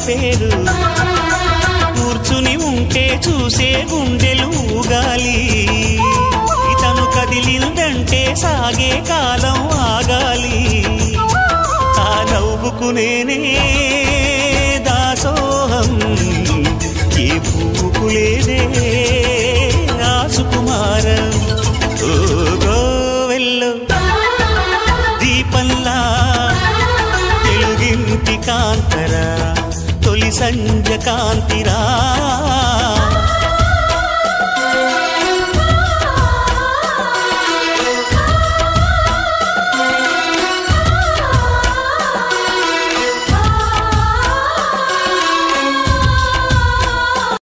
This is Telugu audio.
పేరు కూర్చుని ఉంటే చూసే గుండెలు ఊగాలి ఇతను కదిలిందంటే సాగే కాలం ఆగాలి ఆ నవ్వుకు నేనే దాసోహం ఏ పువ్వుకు లేదే ఆ సుకుమారం ఓ గోవెల్లో దీపంలా తెలుగింటి కాంతరా తొలి సంధ్య కాంత